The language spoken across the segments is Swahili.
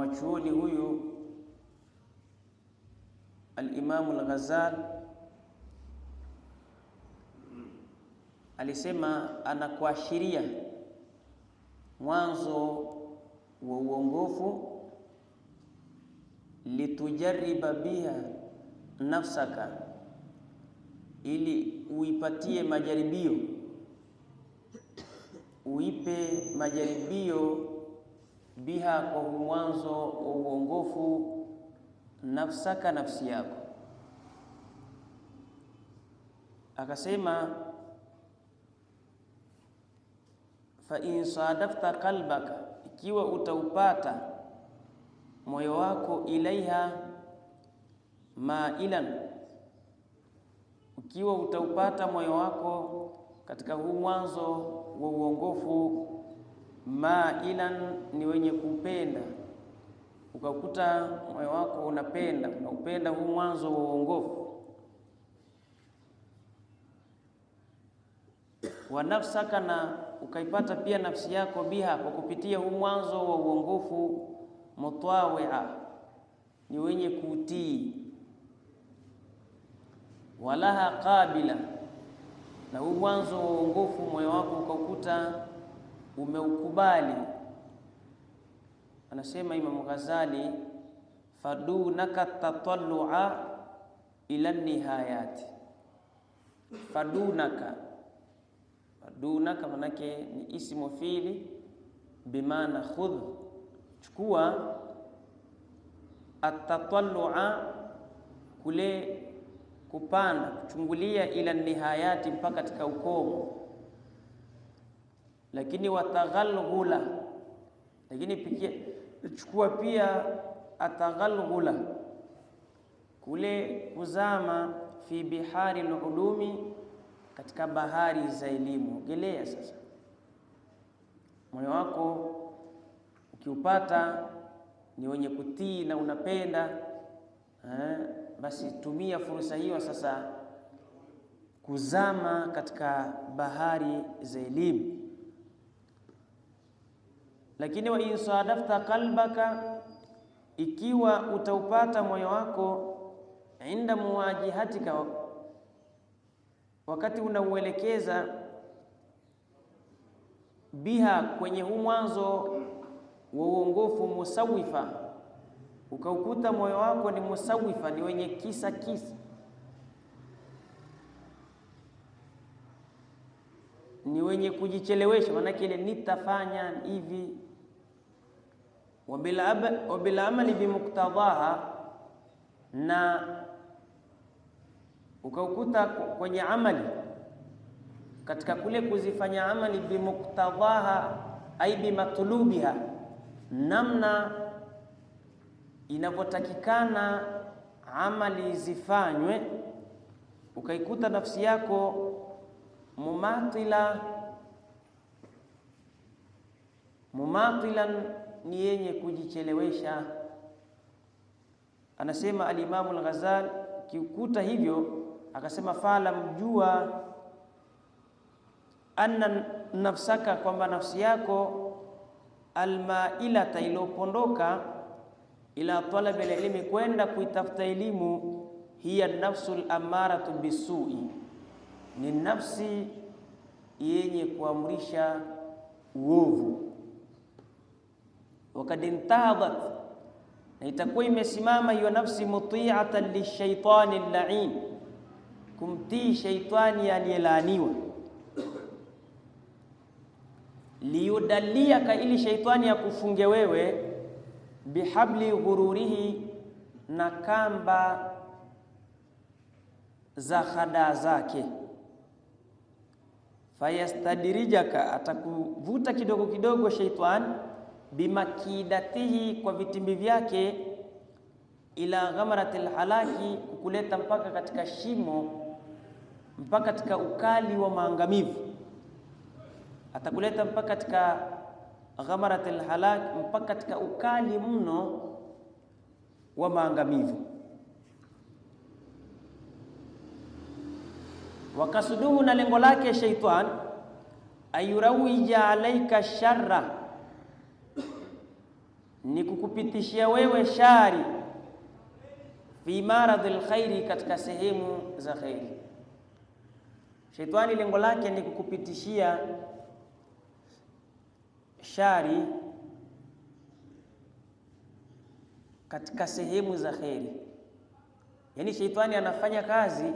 mwanachuoni huyu al-Imam al-Ghazali alisema anakuashiria mwanzo wa uongofu, litujariba biha nafsaka, ili uipatie majaribio, uipe majaribio biha, kwa mwanzo wa uongofu, nafsaka, nafsi yako. Akasema fa in sadafta qalbaka, ikiwa utaupata moyo wako, ilaiha mailan, ikiwa utaupata moyo wako katika huu mwanzo wa uongofu, mailan, ni wenye kupenda, ukakuta moyo wako unaupenda huu mwanzo wa uongofu, wa nafsaka, na ukaipata pia nafsi yako, biha, kwa kupitia huu mwanzo wa uongofu, mutawia, ni wenye kutii, walaha qabila, na huu mwanzo wa uongofu moyo wako ukakuta umeukubali. Anasema Imam Ghazali, fadunaka tatallua ila nihayati. Fadunaka manake ni ismu fiili bimaana khudh, chukua. Atatallua, kule kupanda, kuchungulia, ila nihayati, mpaka katika ukomo. Lakini wataghalghula, lakini pia chukua pia ataghalghula, kule kuzama, fi bihari al-ulumi, katika bahari za elimu. Gelea sasa, moyo wako ukiupata ni wenye kutii na unapenda, basi tumia fursa hiyo sasa kuzama katika bahari za elimu. Lakini wa insadafta qalbaka, ikiwa utaupata moyo wako, inda muwajihatika, wakati unauelekeza, biha, kwenye huu mwanzo wa uongofu, musawifa, ukaukuta moyo wako ni musawifa, ni wenye kisa, ni wenye kujichelewesha, manake ile nitafanya hivi. Wabila amali bimuktadhaha, na ukaukuta kwenye amali, katika kule kuzifanya amali, bimuktadhaha ai bimatlubiha, namna inavyotakikana amali zifanywe, ukaikuta nafsi yako mumatilan, ni yenye kujichelewesha. Anasema al-Imam al-Ghazali, kiukuta hivyo, akasema fala, mjua, anna nafsaka, kwamba nafsi yako, almailata, iliyopondoka, ila talabi al-ilmi, kwenda kuitafuta elimu, hiya nafsul amaratu bisui, ni nafsi yenye kuamrisha uovu. Wakad intahadat, na itakuwa imesimama hiyo nafsi, muti'atan lishaitani al-la'in, kumtii shaitani aliyelaaniwa, liyudalliaka, ili shaitani akufunge wewe, bihabli ghururihi, na kamba za hadaa zake, fayastadrijaka, atakuvuta kidogo kidogo shaitani, bimakidatihi, kwa vitimbi vyake, ila ghamaratil halaki, kukuleta mpaka katika shimo, mpaka katika ukali wa maangamivu. Atakuleta mpaka katika ghamaratil halak, mpaka katika ukali mno wa maangamivu. Wakasuduhu, na lengo lake shaitan, ayurawija alaika sharra, ni kukupitishia wewe shari, fi maradhil khairi, katika sehemu za khairi. Shetani lengo lake ni kukupitishia shari katika sehemu za khairi. Yaani shetani anafanya kazi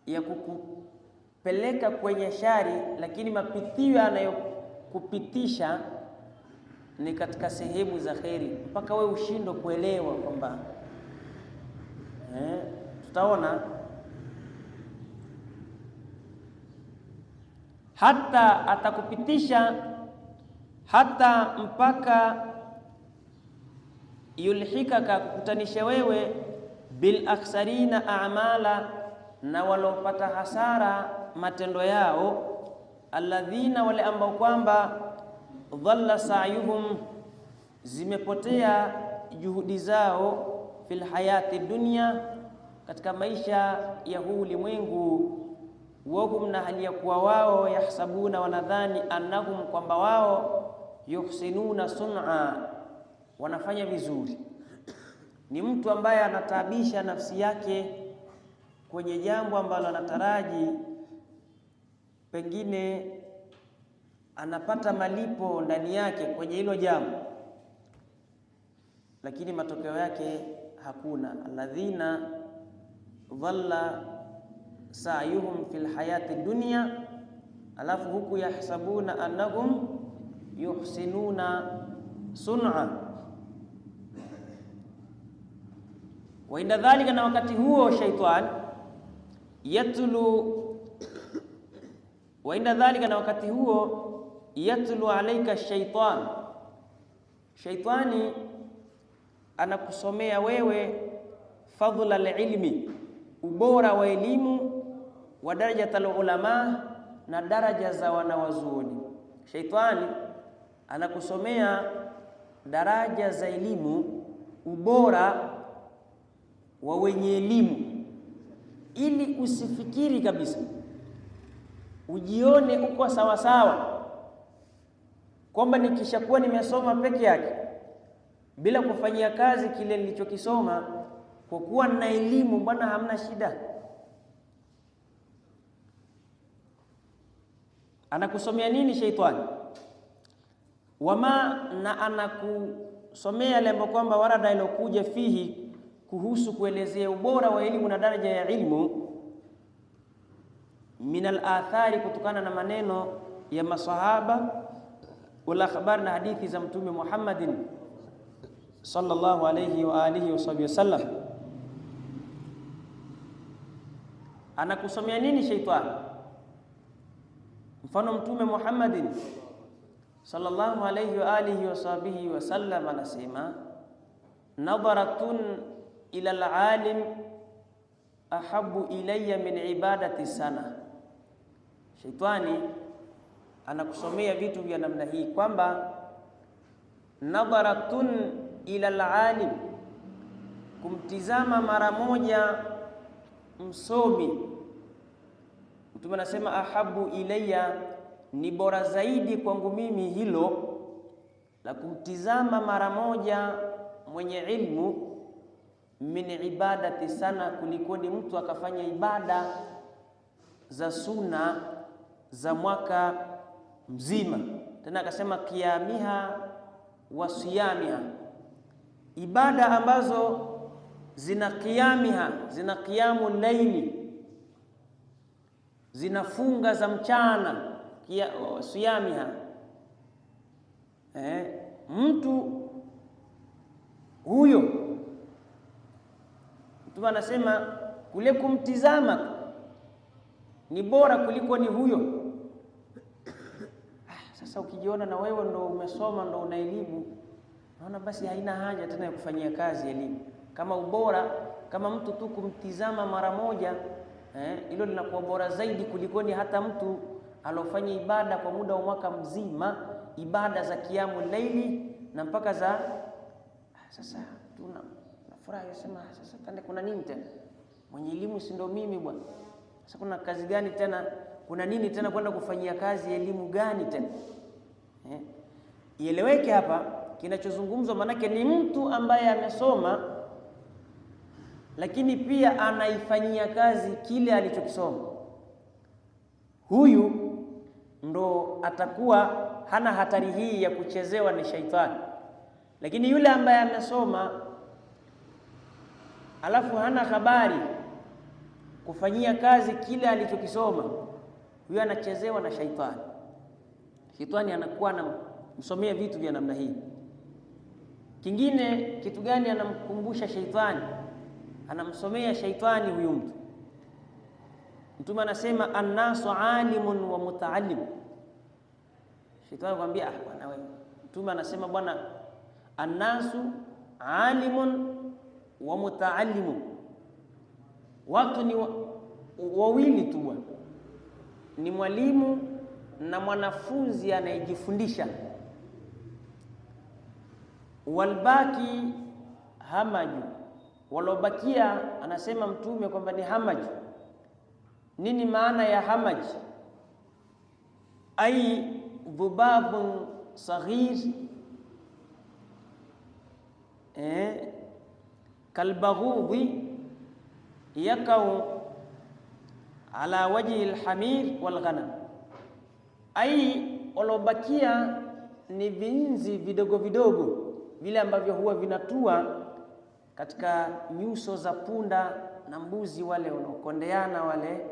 ya kukupeleka kwenye shari, lakini mapitio anayokupitisha ni katika sehemu za khairi, mpaka wewe ushindwe kuelewa kwamba tutaona hata atakupitisha hata mpaka yulhikaka, kukutanisha wewe bil aksarina a'mala, na walopata hasara matendo yao, alladhina, wale ambao kwamba dhalla sa'yuhum, zimepotea juhudi zao, fil hayati dunya, katika maisha ya huu ulimwengu, wahum, na hali ya kuwa wao, yahsabuna, wanadhani, annahum, kwamba wao, yuhsinuna sun'a, wanafanya vizuri. Ni mtu ambaye anataabisha nafsi yake kwenye jambo ambalo anataraji pengine anapata malipo ndani yake kwenye hilo jambo, lakini matokeo yake hakuna. Alladhina dhalla sa'yuhum fil hayati dunya, alafu huku yahsabuna annahum yuhsinuna sun'a. Wa inda dhalika, na wakati huo shaitan yatlu, wa inda dhalika, na wakati huo yatlu alayka shaitan, shaitani anakusomea wewe fadhla alilmi, ubora wa elimu, wa darajatul ulama, na daraja za wanawazuoni. Shaitani anakusomea daraja za elimu, ubora wa wenye elimu, ili usifikiri kabisa, ujione uko sawa sawa, kwamba nikishakuwa nimesoma peke yake bila kufanyia kazi kile nilichokisoma, kwa kuwa na elimu bwana, hamna shida. Anakusomea nini shaitani? Wama, na anakusomea lembo kwamba warada ilokuja fihi, kuhusu kuelezea ubora wa elimu na daraja ya ilmu, min al-athari, kutokana na maneno ya masahaba, wala habari, na hadithi za Mtume Muhammadin sallallahu alayhi wa alihi wasallam. Anakusomea nini shaitani? Mfano, Mtume Muhammadin sallallahu alayhi wa alihi wasallam anasema, nadharatun ila al-alim ahabbu ilayya min ibadati sana. Shaitani anakusomea vitu vya namna hii kwamba nadharatun ila al-alim, kumtizama mara moja msomi. Mtume anasema ahabbu ilayya, ni bora zaidi kwangu mimi hilo la kumtizama mara moja mwenye ilmu, min ibadati sana, kuliko ni mtu akafanya ibada za sunna za mwaka mzima. Tena akasema qiyamiha wa siyamiha, ibada ambazo zina qiyamiha, zina qiyamu laili, zina funga za mchana, siyamiha. Mtu huyo Mtume anasema kule kumtizama ni bora kuliko ni huyo. Sasa ukijiona na wewe ndo umesoma, ndo una elimu, naona basi haina haja tena ya kufanyia kazi elimu. Kama ubora, kama mtu tu kumtizama mara moja, hilo linakuwa bora zaidi kuliko ni hata mtu alofanya ibada kwa muda wa mwaka mzima, ibada za kiamu laili na mpaka za sasa nafurahi yasema sasa tande, kuna nini tena? Mwenye elimu si ndo mimi bwana. Sasa kuna kazi gani tena? Kuna nini tena kwenda kufanyia kazi elimu gani tena? Ieleweke hapa, kinachozungumzwa manake ni mtu ambaye amesoma lakini pia anaifanyia kazi kile alichokisoma. Huyu ndo atakuwa hana hatari hii ya kuchezewa ni shaitani. Lakini yule ambaye amesoma alafu hana habari kufanyia kazi kile alichokisoma, huyo anachezewa na shaitani. Shaitani anakuwa anamsomea vitu vya namna hii. Kingine kitu gani anamkumbusha shaitani? Anamsomea shaitani huyu mtu. Mtume anasema annasu alimun wa mutaallim. Shaitani anamwambia bwana wewe. Mtume anasema bwana, annasu alimun wa mutaallim. Watu ni wawili tu bwana, ni mwalimu na mwanafunzi anayejifundisha. Walbaki hamaju, walobakia anasema Mtume kwamba ni hamaju. Nini maana ya hamaj? Ai dhubabun saghir kalbaghudhi yakau ala wajhi alhamir walghanam. Ai walobakia ni vinzi vidogo vidogo vile ambavyo huwa vinatua katika nyuso za punda na mbuzi wale wanaokondeana wale,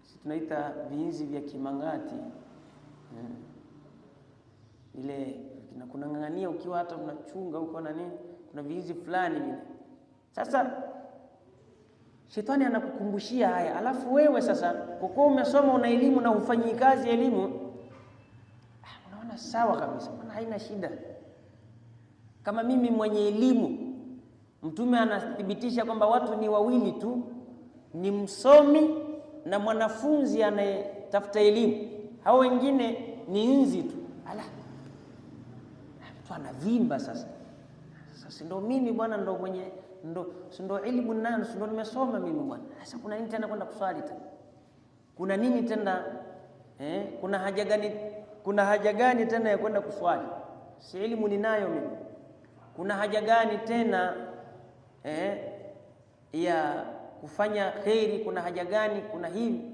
sisi tunaita viinzi vya kimangati ile kunang'ang'ania ukiwa hata unachunga huko na nini, kuna viinzi fulani vile. Sasa shetani anakukumbushia haya, alafu wewe sasa kwa kuwa umesoma una elimu na hufanyi kazi elimu, unaona sawa kabisa, maana haina shida. Kama mimi mwenye elimu, Mtume anathibitisha kwamba watu ni wawili tu, ni msomi na mwanafunzi anayetafuta elimu. Hao wengine ni nzi tu. Ala, mtu anavimba sasa. Sasa ndio mimi bwana, ndio mwenye ndio elimu nani, ndio nimesoma mimi bwana. Sasa kuna nini tena kwenda kuswali tena? Kuna nini tena kuna haja gani tena ya kwenda kuswali? Si elimu ninayo mimi. Kuna haja gani tena ya kufanya khairi? Kuna haja gani? Kuna hivi.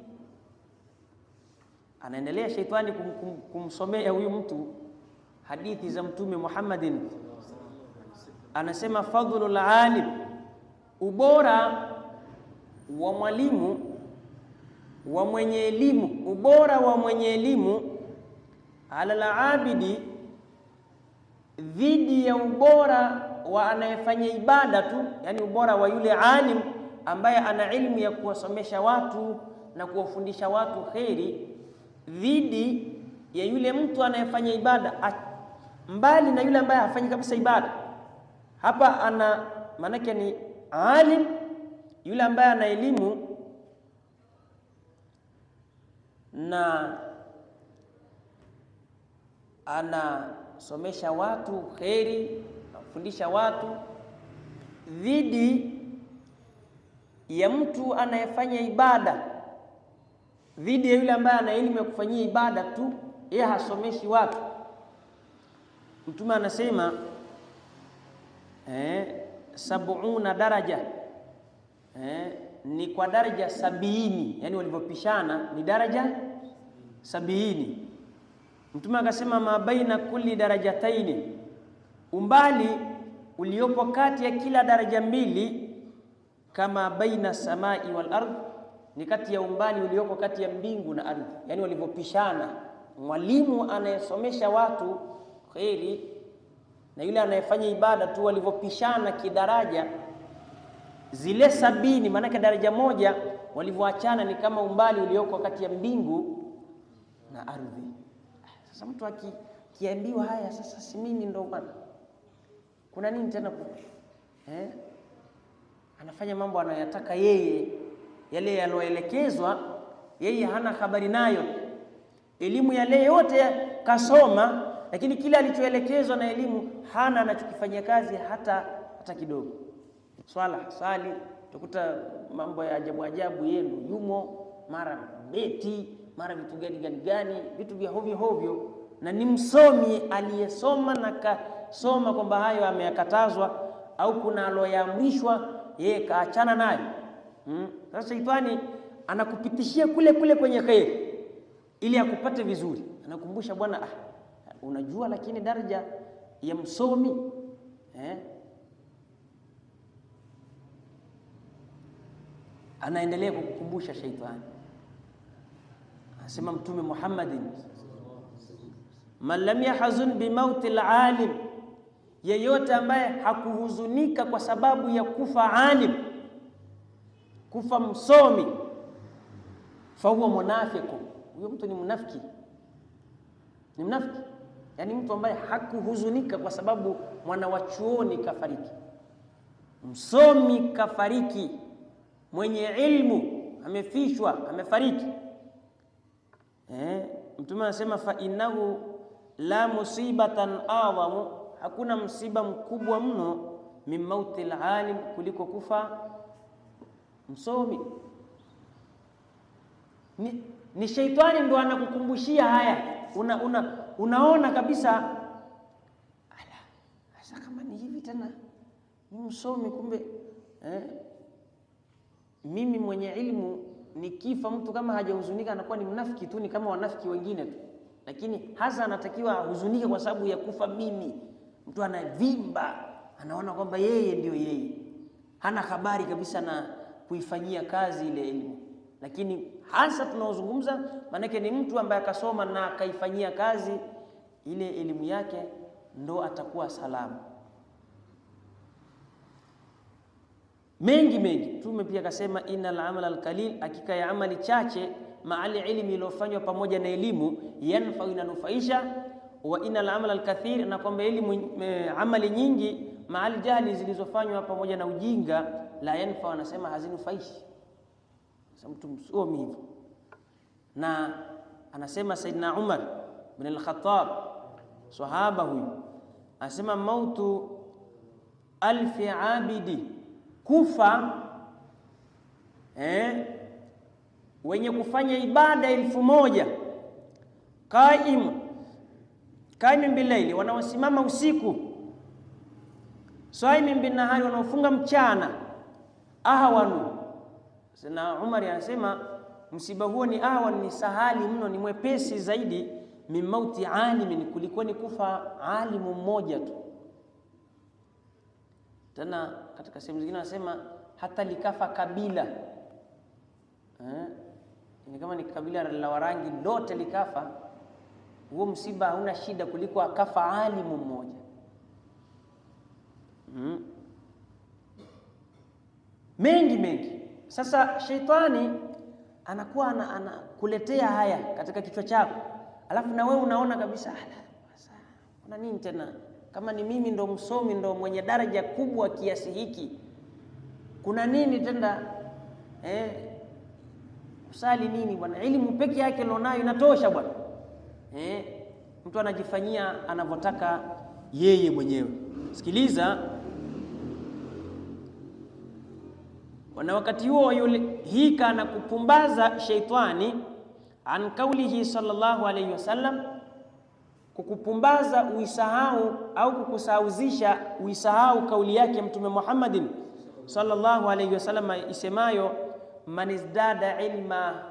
Anaendelea shaitani kumsomea huyu mtu hadithi za Mtume Muhammadin. Anasema fadhlul alim, ubora wa mwalimu wa mwenye elimu, ubora wa mwenye elimu ala al-abidi, dhidi ya ubora wa anayefanya ibada tu. Yani ubora wa yule alim ambaye ana ilmu ya kuwasomesha watu na kuwafundisha watu khairi, dhidi ya yule mtu anayefanya ibada, mbali na yule ambaye hafanyi kabisa ibada. Hapa ana manake ni alim, yule ambaye ana elimu na anasomesha watu khairi, anafundisha watu, dhidi ya mtu anayefanya ibada, dhidi ya yule ambaye ana elimu ya kufanyia ibada tu, yeye hasomeshi watu. Mtume anasema 70 daraja, ni kwa daraja 70, yani walivyopishana ni daraja 70. Mtume akasema ma baina kulli darajataini, umbali uliopo kati ya kila daraja mbili, kama baina samai wal ardh, ni kati ya umbali uliopo kati ya mbingu na ardhi. Yani walivyopishana mwalimu anayesomesha watu khairi na yule anayefanya ibada tu, walivyopishana kidaraja zile 70, maana daraja moja walivyoachana ni kama umbali ulioko kati ya mbingu na ardhi. Sasa mtu akiambiwa haya, sasa si mimi ndo bwana, kuna nini tena anafanya mambo anayotaka yeye, yale yaloelekezwa yeye hana habari nayo. Elimu yale yote kasoma, lakini kile alichoelekezwa na elimu hana anachokifanyia kazi hata kidogo. Swala sali, tukuta mambo ya ajabu ajabu yenu yumo, mara beti, mara vitu gani vitu vya hovyo hovyo. na ni msomi aliyesoma na kasoma kwamba hayo ameyakatazwa au kuna aloyaamrishwa, yeye kaachana nayo. Sasa shaitani anakupitishia kule kule kwenye khairi ili akupate vizuri. Anakumbusha, bwana, unajua lakini daraja ya msomi anaendelea kukukumbusha shaitani. Anasema Mtume Muhammadin, man lam yahzun bimauti alalim, yeyote ambaye hakuhuzunika kwa sababu ya kufa alim, kufa msomi, fa huwa munafiqu, huyo mtu ni mnafiki. Ni mnafiki, yani mtu ambaye hakuhuzunika kwa sababu mwana wa chuoni kafariki, msomi kafariki, mwenye ilmu amefishwa, amefariki. Mtume anasema fa innahu la musibatan adhamu, hakuna msiba mkubwa mno min mauti alalim, kuliko kufa msomi. Ni shaitani ndo anakukumbushia haya. Unaona kabisa, sasa kama ni hivi tena ni msomi, kumbe mimi mwenye ilmu nikifa, mtu kama hajahuzunika anakuwa ni mnafiki tu, ni kama wanafiki wengine tu. Lakini hasa anatakiwa ahuzunike kwa sababu ya kufa mimi. Mtu anavimba, anaona kwamba yeye ndio yeye, hana habari kabisa na kuifanyia kazi ile elimu. Lakini hasa tunaozungumza manake ni mtu ambaye akasoma na akaifanyia kazi ile elimu yake, ndo atakuwa salama. Mengi Mtume pia akasema, innal amala alqalil, hakika ya amali chache, maali ilmi, iliyofanywa pamoja na elimu, yanfa, inanufaisha. Wa innal amala alkathir, na kwamba elimu amali nyingi, maali jahli, zilizofanywa pamoja na ujinga, la yanfa, wanasema hazinufaishi. Sasa mtu msomi hivyo. Na anasema Saidina Umar bin al-Khattab, sahaba huyu, anasema mautu alfi abidi, kufa wenye kufanya ibada 1000, qaim billaili, wanaosimama usiku, saim bin nahari, wanaofunga mchana, ahwanu. Saidina Umar anasema msiba huo ni ahwan, ni sahali mno, ni mwepesi zaidi, min mauti alimin, kuliko ni kufa alimu mmoja tu. Tena katika sehemu zingine anasema hata likafa kabila, ni kama ni kabila la Warangi lote likafa, huo msiba hauna shida kuliko akafa alimu mmoja. Mengi. Sasa shaitani anakuwa anakuletea haya katika kichwa chako, alafu na wewe unaona kabisa, sasa kuna nini tena? Kama ni mimi ndo msomi, ndo mwenye daraja kubwa kiasi hiki, kuna nini tena? Kusali nini bwana? Elimu peke yake nayo inatosha bwana. Mtu anajifanyia anavyotaka yeye mwenyewe. Sikiliza, na wakati huo yule hika na kupumbaza shaitani, an kaulihi sallallahu alayhi wasallam, kukupumbaza uisahau au kukusahauzisha uisahau kauli yake Mtume Muhammadin sallallahu alayhi wasallam isemayo, man izdada ilma,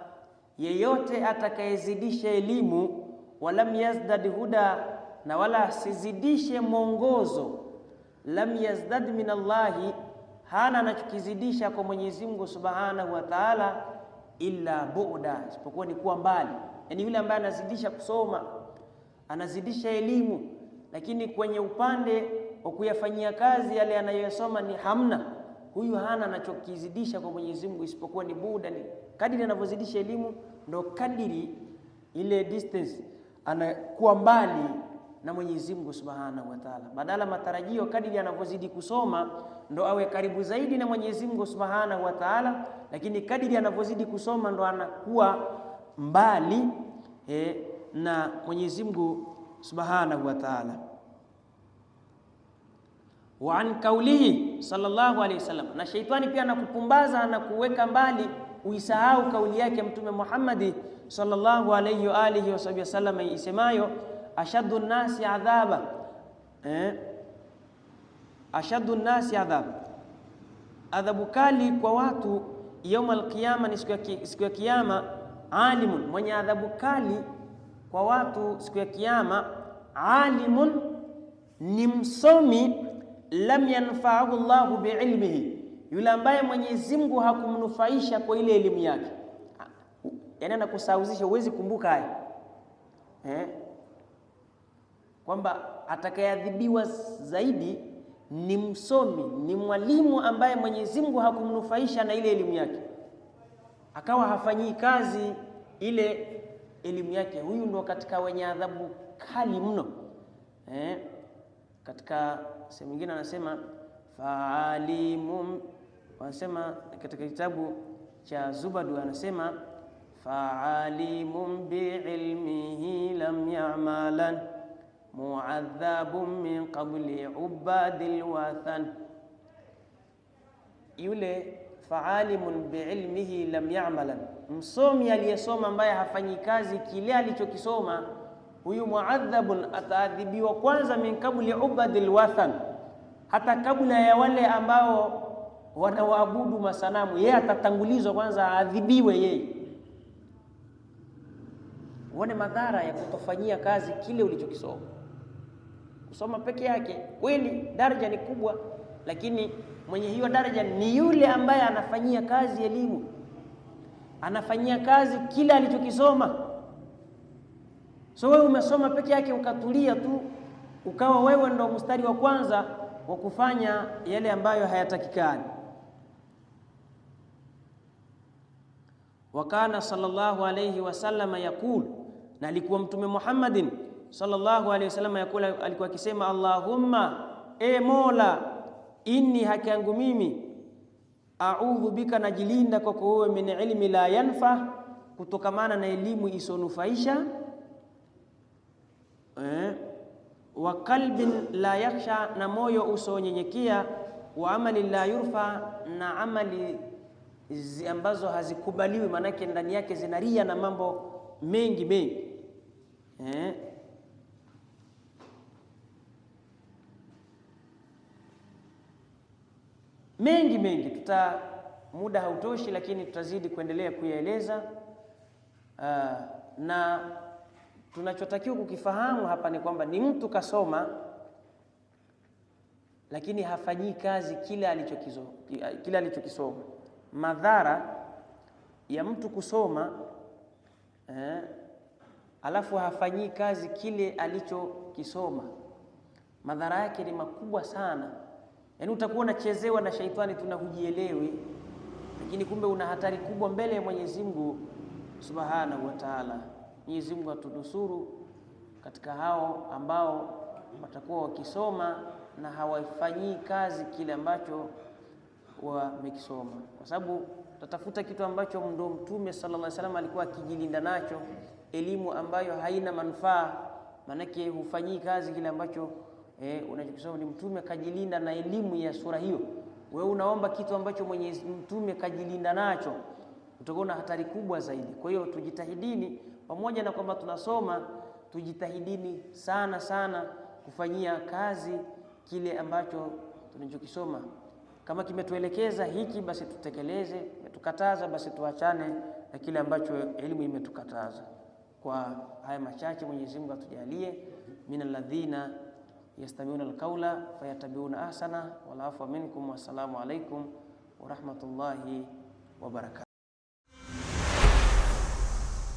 yeyote atakayezidisha elimu, walam yazdad huda, na wala sizidishe mwongozo, lam yazdad min Allahi, hana anachokizidisha kwa Mwenyezi Mungu Subhanahu wa Ta'ala, illa bu'da, isipokuwa ni kuwa mbali. Yani yule ambaye anazidisha kusoma, anazidisha elimu, lakini kwenye upande wa kuyafanyia kazi yale anayosoma ni hamna, huyu hana anachokizidisha kwa Mwenyezi Mungu isipokuwa ni bu'da. Ni kadiri anavyozidisha elimu ndo kadiri ile distance anakuwa mbali na Mwenyezi Mungu Subhanahu wa Ta'ala. Badala matarajio, kadiri anavyozidi kusoma ndo awe karibu zaidi na Mwenyezi Mungu Subhanahu wa Ta'ala, lakini kadiri anavyozidi kusoma ndo anakuwa mbali na Mwenyezi Mungu Subhanahu wa Ta'ala. Wa an kaulihi sallallahu alayhi wasallam, na shaitani pia anakupumbaza na kuweka mbali uisahau kauli yake Mtume Muhammad sallallahu alayhi wa alihi wasallam isemayo, ashaddu nnasi adhaba, ashaddu nnasi adhaba, adhabu kali kwa watu yaum alqiyama, ni siku ya kiyama. Alimun, mwenye adhabu kali kwa watu siku ya kiyama. Alimun, ni msomi. Lam yanfa'ahu Allahu biilmihi, yule ambaye Mwenyezi Mungu hakumnufaisha kwa ile elimu yake. Yani anakusauzisha, huwezi kumbuka haya kwamba atakayeadhibiwa zaidi ni msomi, ni mwalimu ambaye Mwenyezi Mungu hakumnufaisha na ile elimu yake, akawa hafanyii kazi ile elimu yake. Huyu ndo katika wenye adhabu kali mno. Katika sehemu nyingine anasema fa'alimum, wanasema katika kitabu cha Zubadu anasema fa'alimum bi'ilmihi lam ya'malan mu'adhabun min qabli ubadil wathan. Yule fa'alimun bi'ilmihi lam ya'malan, msomi aliyesoma ambaye hafanyi kazi kile alichokisoma, huyu mu'adhabun, ataadhibiwa kwanza min qabli ubadil wathan, hata kabla ya wale ambao wanawaabudu masanamu, yeye atatangulizwa kwanza aadhibiwe yeye. Uone madhara ya kutofanyia kazi kile ulichokisoma. Kusoma peke yake kweli daraja ni kubwa, lakini mwenye hiyo daraja ni yule ambaye anafanyia kazi elimu, anafanyia kazi kile alichokisoma. So wewe umesoma peke yake ukatulia tu, ukawa wewe ndo mstari wa kwanza wa kufanya yale ambayo hayatakikani. Wakana sallallahu alayhi wasallam yaqul, na alikuwa Mtume Muhammadin sallallahu alayhi wasallam yakula, alikuwa akisema Allahumma, e Mola, inni, haki yangu mimi, a'udhu bika, najilinda kwako wewe, min ilmi la yanfa, kutokamana na elimu isonufaisha, wa qalbin la yakhsha, na moyo usonyenyekea, wa amali la yurfa, na amali ambazo hazikubaliwi, manake ndani yake zinaria na mambo mengi mengi. Mengi muda hautoshi, lakini tutazidi kuendelea kuyaeleza. Na tunachotakiwa kukifahamu hapa ni kwamba ni mtu kasoma lakini hafanyii kazi kile alichokisoma. Madhara ya mtu kusoma alafu hafanyii kazi kile alichokisoma, madhara yake ni makubwa sana. Yaani utakuwa unachezewa na shaitani, tunahujielewi, lakini kumbe una hatari kubwa mbele ya Mwenyezi Mungu Subhanahu wa Ta'ala. Mwenyezi Mungu atunusuru katika hao ambao watakuwa wakisoma na hawafanyii kazi kile ambacho wamekisoma, kwa sababu tatafuta kitu ambacho ndo Mtume sallallahu alaihi wasallam alikuwa akijilinda nacho, elimu ambayo haina manufaa, manake hufanyii kazi kile ambacho unachokisoma. Ni Mtume kajilinda na elimu ya sura hiyo, wewe unaomba kitu ambacho Mwenyezi Mtume kajilinda nacho, utakuwa na hatari kubwa zaidi. Kwa hiyo tujitahidini, pamoja na kwamba tunasoma, tujitahidini sana sana kufanyia kazi kile ambacho tunachokisoma. Kama kimetuelekeza hiki, basi tutekeleze; kimetukataza, basi tuachane na kile ambacho elimu imetukataza. Kwa haya machache, Mwenyezi Mungu atujalie minal ladhina yastami'una alqawla fayattabi'una ahsana. Wal afwa minkum, wassalamu alaykum wa rahmatullahi wa barakatuh.